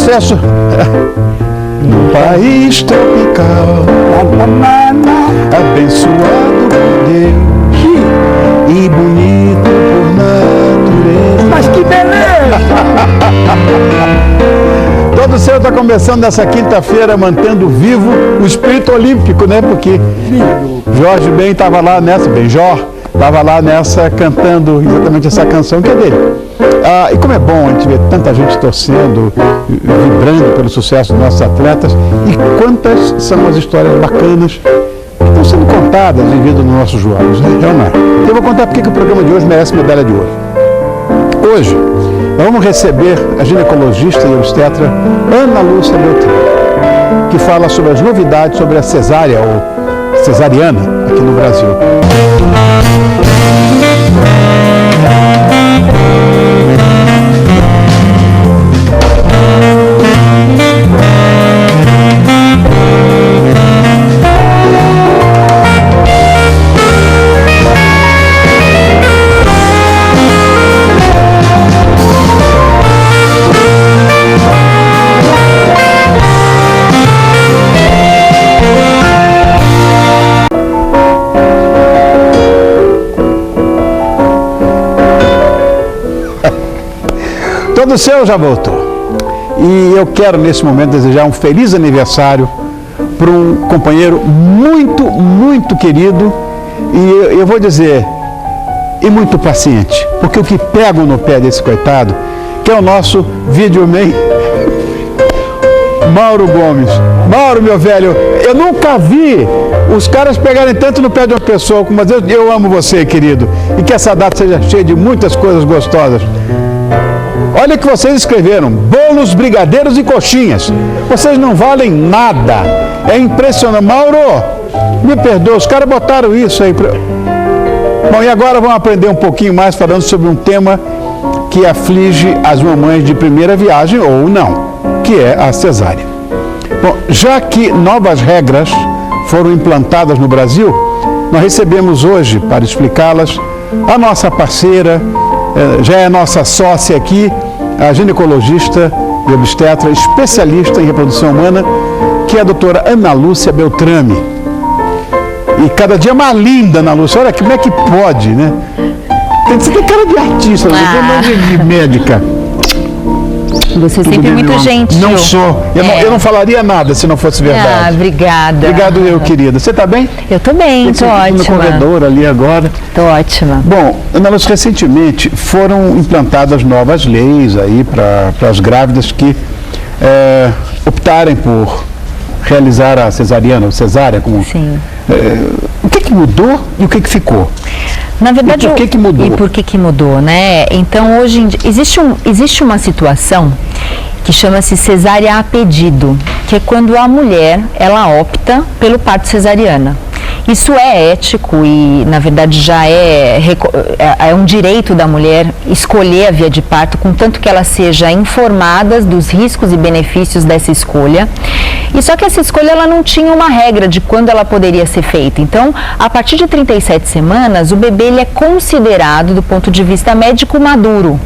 sucesso num país tropical, abençoado por Deus e bonito por natureza. Mas que beleza! Todo Seu está começando nessa quinta-feira, mantendo vivo o espírito olímpico, né? Porque Jorge Ben estava lá nessa, Benjor estava lá nessa, cantando exatamente essa canção que é dele. E como é bom a gente ver tanta gente torcendo, vibrando pelo sucesso dos nossos atletas, e quantas são as histórias bacanas que estão sendo contadas e vindo nos nossos jogos, né? Eu vou contar porque que o programa de hoje merece medalha de ouro. Hoje, nós vamos receber a ginecologista e obstetra Ana Lúcia Beltrame, que fala sobre as novidades sobre a cesárea ou cesariana aqui no Brasil. Todo Seu já voltou. E eu quero, nesse momento, desejar um feliz aniversário para um companheiro muito, muito querido e eu vou dizer, e muito paciente, porque o que pego no pé desse coitado, que é o nosso videoman, Mauro Gomes. Mauro, meu velho, eu nunca vi os caras pegarem tanto no pé de uma pessoa, mas eu amo você, querido, e que essa data seja cheia de muitas coisas gostosas. Olha o que vocês escreveram, bolos, brigadeiros e coxinhas. Vocês não valem nada. É impressionante. Mauro, me perdoa, os caras botaram isso aí. Bom, e agora vamos aprender um pouquinho mais falando sobre um tema que aflige as mamães de primeira viagem ou não, que é a cesárea. Bom, já que novas regras foram implantadas no Brasil, nós recebemos hoje, para explicá-las, a nossa parceira, já é nossa sócia aqui, a ginecologista e obstetra especialista em reprodução humana, que é a doutora Ana Lúcia Beltrame. E cada dia mais linda, Ana Lúcia. Olha como é que pode, né? Você tem cara de artista, não tem de médica. Você é sempre muito gentil. Não sou. Eu não falaria nada se não fosse verdade. Obrigada. Obrigado, eu, querida. Você está bem? Eu estou bem, estou ótima. No corredor ali agora. Estou ótima. Bom, Ana Lúcia, recentemente foram implantadas novas leis aí para as grávidas que optarem por realizar a cesariana, ou cesárea. Sim. O que mudou e o que ficou? Na verdade, e por que mudou? E por que mudou, né? Então, hoje em dia, existe uma situação que chama-se cesárea a pedido, que é quando a mulher, ela opta pelo parto cesariana. Isso é ético e, na verdade, já é um direito da mulher escolher a via de parto, contanto que ela seja informada dos riscos e benefícios dessa escolha. E só que essa escolha ela não tinha uma regra de quando ela poderia ser feita. Então, a partir de 37 semanas, o bebê ele é considerado, do ponto de vista médico, maduro.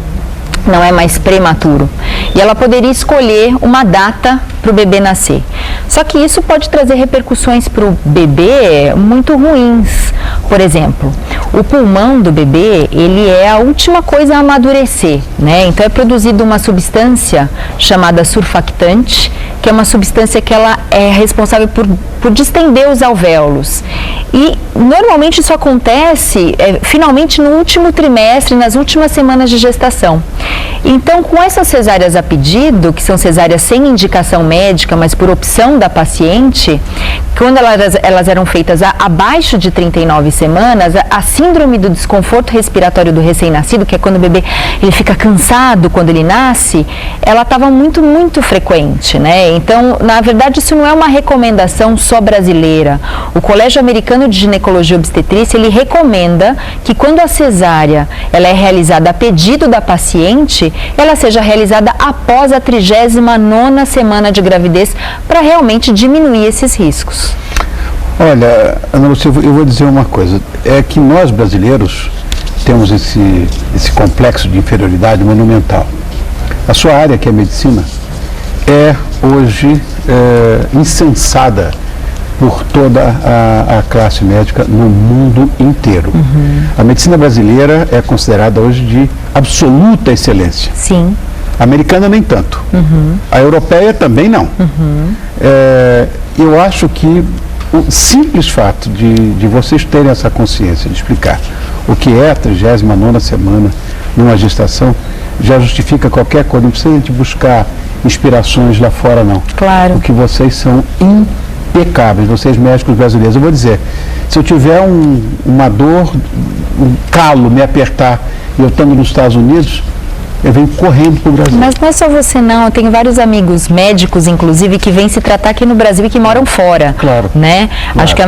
Não é mais prematuro. E ela poderia escolher uma data para o bebê nascer. Só que isso pode trazer repercussões para o bebê muito ruins. Por exemplo, o pulmão do bebê, ele é a última coisa a amadurecer, né? Então é produzida uma substância chamada surfactante, que é uma substância que ela é responsável por distender os alvéolos. E normalmente isso acontece finalmente no último trimestre, nas últimas semanas de gestação. Então, com essas cesáreas a pedido, que são cesáreas sem indicação médica, mas por opção da paciente, quando elas eram feitas abaixo de 39 semanas, a síndrome do desconforto respiratório do recém-nascido, que é quando o bebê ele fica cansado quando ele nasce, ela estava muito, muito frequente, né? Então, na verdade, isso não é uma recomendação só brasileira. O Colégio Americano de Ginecologia e Obstetrícia, ele recomenda que quando a cesárea ela é realizada a pedido da paciente, ela seja realizada após a 39ª semana de gravidez, para realmente diminuir esses riscos. Olha, Ana Lúcia, eu vou dizer uma coisa, é que nós brasileiros temos esse complexo de inferioridade monumental. A sua área, que é a medicina, é hoje incensada por toda a classe médica no mundo inteiro. A medicina brasileira é considerada hoje de absoluta excelência. Sim. A americana nem tanto. A europeia também não. Eu acho que o simples fato de vocês terem essa consciência de explicar o que é a 39ª semana numa gestação já justifica qualquer coisa. Não precisa de buscar inspirações lá fora, não. Claro. Porque vocês são impecáveis, vocês médicos brasileiros. Eu vou dizer, se eu tiver uma dor, um calo me apertar e eu estando nos Estados Unidos, eu venho correndo para o Brasil. Mas não é só você não, eu tenho vários amigos médicos, inclusive, que vêm se tratar aqui no Brasil e que moram fora. Claro. Né? Claro. Acho que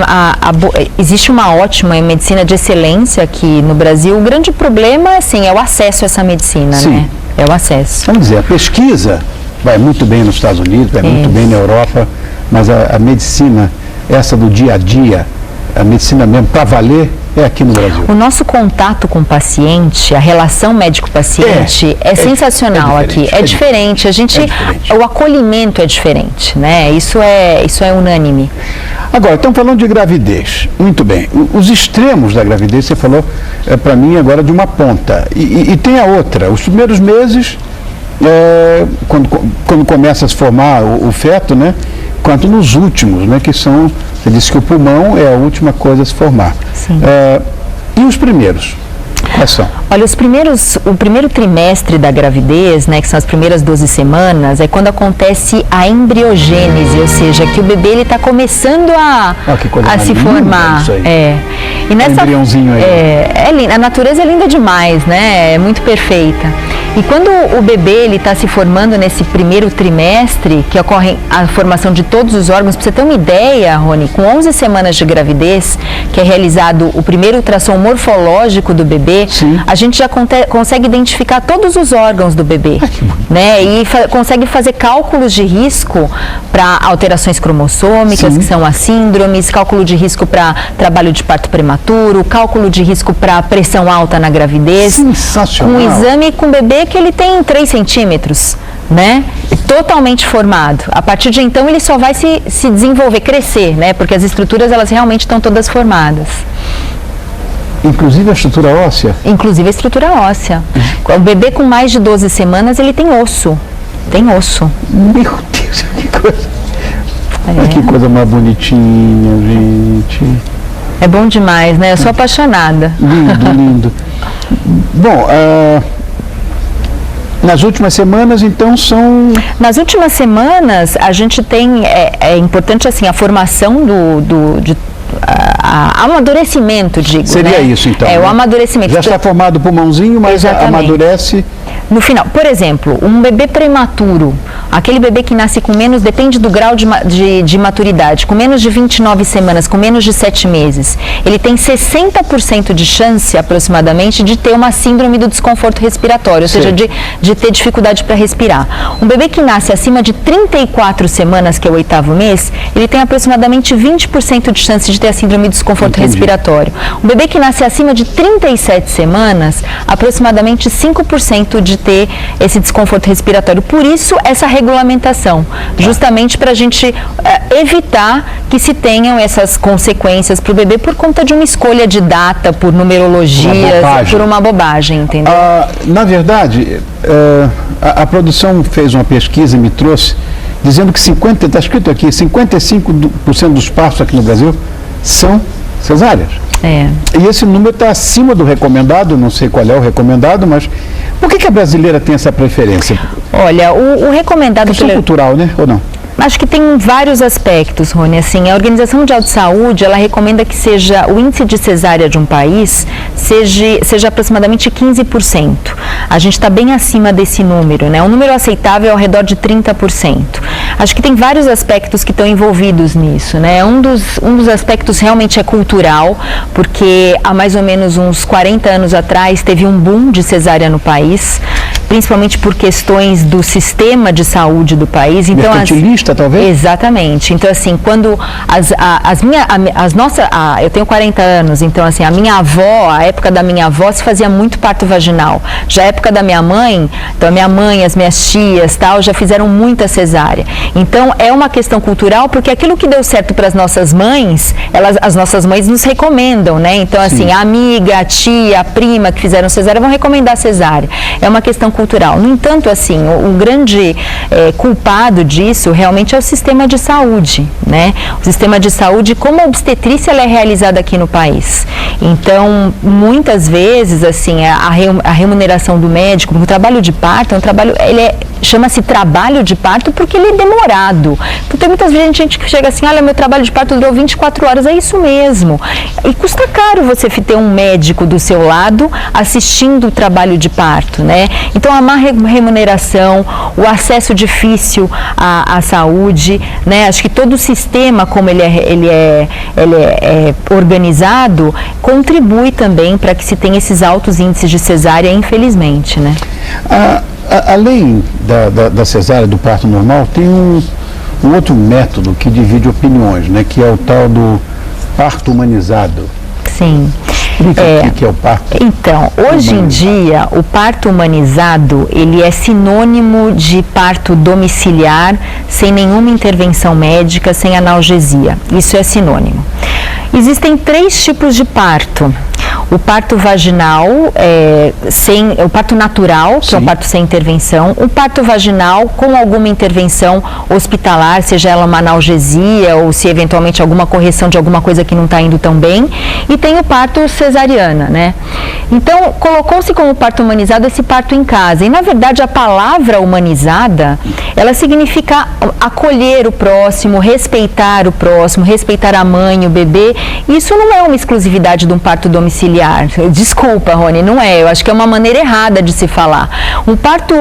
existe uma ótima medicina de excelência aqui no Brasil. O grande problema, assim, é o acesso a essa medicina, Sim. né? É o acesso. Vamos dizer, a pesquisa vai muito bem nos Estados Unidos, vai muito bem na Europa, mas a medicina, essa do dia a dia, a medicina mesmo, para valer, é aqui no Brasil. O nosso contato com o paciente, a relação médico-paciente é sensacional aqui. É diferente. O acolhimento é diferente, né? Isso é unânime. Agora, estamos falando de gravidez. Muito bem. Os extremos da gravidez, você falou para mim agora de uma ponta. E tem a outra. Os primeiros meses, quando começa a se formar o feto, né? Quanto nos últimos, né? Que são, você disse que o pulmão é a última coisa a se formar. Sim. E os primeiros? Quais são? Olha, o primeiro trimestre da gravidez, né, que são as primeiras 12 semanas, é quando acontece a embriogênese, ou seja, que o bebê ele está começando a se formar. Isso aí. E nessa, embriãozinho aí. A natureza é linda demais, né? É muito perfeita. E quando o bebê ele está se formando nesse primeiro trimestre, que ocorre a formação de todos os órgãos, para você ter uma ideia, Rony, com 11 semanas de gravidez, que é realizado o primeiro ultrassom morfológico do bebê, Sim. a gente já consegue identificar todos os órgãos do bebê, né? E consegue fazer cálculos de risco para alterações cromossômicas, Sim. que são as síndromes, cálculo de risco para trabalho de parto prematuro, cálculo de risco para pressão alta na gravidez. Sensacional. Um exame com o bebê que ele tem 3 centímetros, né? Totalmente formado. A partir de então ele só vai se desenvolver, crescer, né? Porque as estruturas elas realmente estão todas formadas. Inclusive a estrutura óssea? Inclusive a estrutura óssea. O bebê com mais de 12 semanas, ele tem osso. Tem osso. Meu Deus, que coisa. Que coisa mais bonitinha, gente. É bom demais, né? Eu sou apaixonada. Lindo, lindo. Bom, nas últimas semanas, então, são... Nas últimas semanas, a gente tem, é importante, assim, a formação amadurecimento, digo, Seria né? isso, então. O amadurecimento. Já está formado o pulmãozinho, mas amadurece... No final, por exemplo, um bebê prematuro, aquele bebê que nasce com menos, depende do grau de maturidade, com menos de 29 semanas, com menos de 7 meses, ele tem 60% de chance, aproximadamente, de ter uma síndrome do desconforto respiratório, ou seja, de ter dificuldade para respirar. Um bebê que nasce acima de 34 semanas, que é o 8º mês, ele tem aproximadamente 20% de chance de ter a síndrome do desconforto respiratório. Um bebê que nasce acima de 37 semanas, aproximadamente 5% de ter esse desconforto respiratório. Por isso, essa regulamentação, justamente para a gente evitar que se tenham essas consequências para o bebê por conta de uma escolha de data, por numerologias, por uma bobagem, entendeu? Na verdade, a produção fez uma pesquisa e me trouxe, dizendo que está escrito aqui, 55% dos partos aqui no Brasil são cesáreas. E esse número está acima do recomendado, não sei qual é o recomendado, mas por que a brasileira tem essa preferência? Olha, o recomendado... Questão cultural, né? Ou não? Acho que tem vários aspectos, Rony. Assim, a Organização Mundial de Saúde, ela recomenda que o índice de cesárea de um país seja aproximadamente 15%. A gente está bem acima desse número, né? Um número aceitável é ao redor de 30%. Acho que tem vários aspectos que estão envolvidos nisso, né? Um dos aspectos realmente é cultural, porque há mais ou menos uns 40 anos atrás teve um boom de cesárea no país. principalmente por questões do sistema de saúde do país. Então, mercantilista, talvez? Exatamente. Então, assim, quando eu tenho 40 anos, então, assim, a época da minha avó se fazia muito parto vaginal. Já a época da minha mãe, então a minha mãe, as minhas tias, tal, já fizeram muita cesárea. Então, é uma questão cultural, porque aquilo que deu certo para as nossas mães, as nossas mães nos recomendam, né? Então, assim, a amiga, a tia, a prima que fizeram cesárea vão recomendar cesárea. É uma questão cultural. No entanto, assim, o grande culpado disso realmente é o sistema de saúde, né? O sistema de saúde, como a obstetrícia ela é realizada aqui no país. Então, muitas vezes, assim, a remuneração do médico, o trabalho de parto é um trabalho, chama-se trabalho de parto porque ele é demorado. Então, tem muitas vezes gente que chega assim, olha, meu trabalho de parto durou 24 horas, é isso mesmo. E custa caro você ter um médico do seu lado assistindo o trabalho de parto, né? Então, a má remuneração, o acesso difícil à saúde, né? Acho que todo o sistema, como ele é organizado, contribui também para que se tenha esses altos índices de cesárea, infelizmente, né? Além da cesárea, do parto normal, tem um outro método que divide opiniões, né? Que é o tal do parto humanizado. Sim. Explica o que é o parto. Então, hoje em dia, o parto humanizado, ele é sinônimo de parto domiciliar, sem nenhuma intervenção médica, sem analgesia. Isso é sinônimo. Existem 3 tipos de parto. O parto vaginal, o parto natural, que é o parto sem intervenção. O parto vaginal com alguma intervenção hospitalar, seja ela uma analgesia ou se eventualmente alguma correção de alguma coisa que não está indo tão bem. E tem o parto cesariana, né? Então, colocou-se como parto humanizado esse parto em casa. E, na verdade, a palavra humanizada, ela significa acolher o próximo, respeitar a mãe, o bebê. Isso não é uma exclusividade de um parto domiciliar. Desculpa, Rony, não é. Eu acho que é uma maneira errada de se falar. Um parto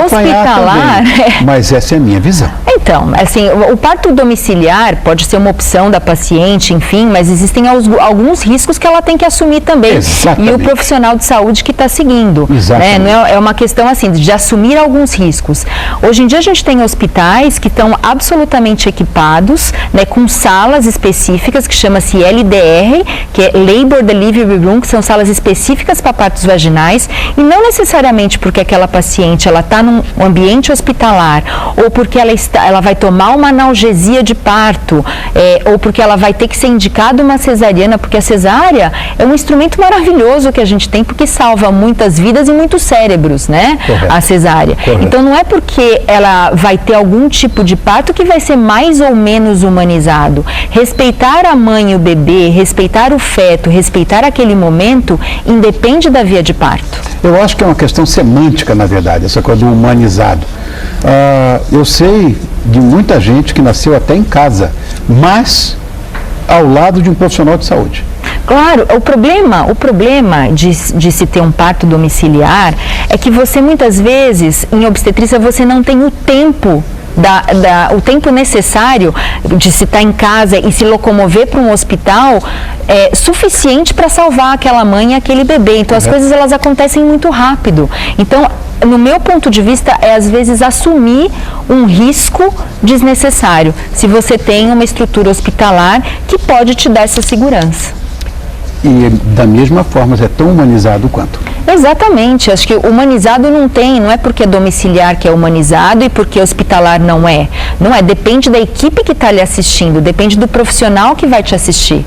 hospitalar... Mas essa é a minha visão. Então, assim, o parto domiciliar pode ser uma opção da paciente, enfim, mas existem alguns riscos que ela tem que assumir também. Exatamente. E o profissional de saúde que está seguindo. Exatamente. Né? Não é uma questão assim de assumir alguns riscos. Hoje em dia a gente tem hospitais que estão absolutamente equipados, né, com salas específicas que chama-se LDR, que é Labor Delivery Room, que são salas específicas para partos vaginais, e não necessariamente porque aquela paciente ela está num ambiente hospitalar ou porque ela vai tomar uma analgesia de parto, ou porque ela vai ter que ser indicada uma cesariana, porque a cesárea é um instrumento maravilhoso que a gente tem, porque salva muitas vidas e muitos cérebros, né? Correto. A cesárea. Correto. Então, não é porque ela vai ter algum tipo de parto que vai ser mais ou menos humanizado. Respeitar a mãe e o bebê, respeitar o feto, respeitar aquele momento, independe da via de parto. Eu acho que é uma questão semântica, na verdade, essa coisa do humanizado. Eu sei de muita gente que nasceu até em casa, mas ao lado de um profissional de saúde. Claro, o problema de se ter um parto domiciliar é que você, muitas vezes, em obstetrícia, você não tem o tempo o tempo necessário de se estar em casa e se locomover para um hospital suficiente para salvar aquela mãe e aquele bebê. Então, as coisas elas acontecem muito rápido. Então, no meu ponto de vista, às vezes assumir um risco desnecessário, se você tem uma estrutura hospitalar que pode te dar essa segurança. E da mesma forma, é tão humanizado quanto? Exatamente, acho que humanizado não é porque é domiciliar que é humanizado e porque hospitalar não é. Não é, depende da equipe que está lhe assistindo, depende do profissional que vai te assistir.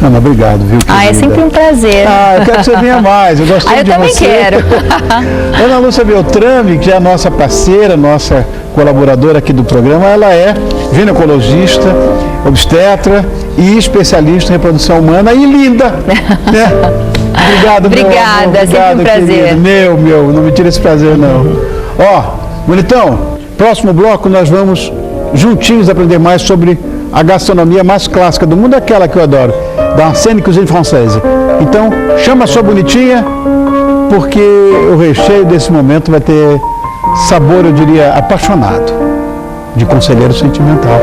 Ana, obrigado, viu? É sempre um prazer. Eu quero que você venha mais, eu gosto de você. Eu também quero. Ana Lúcia Beltrame, que é a nossa parceira, nossa colaboradora aqui do programa, ela é ginecologista, obstetra e especialista em reprodução humana e linda, né? Obrigado, Obrigada, meu amor. Sempre um prazer. Meu, não me tira esse prazer, não. Bonitão, próximo bloco nós vamos juntinhos aprender mais sobre a gastronomia mais clássica do mundo, aquela que eu adoro, da ancienne cuisine française. Então, chama a sua bonitinha, porque o recheio desse momento vai ter sabor, eu diria, apaixonado, de conselheiro sentimental.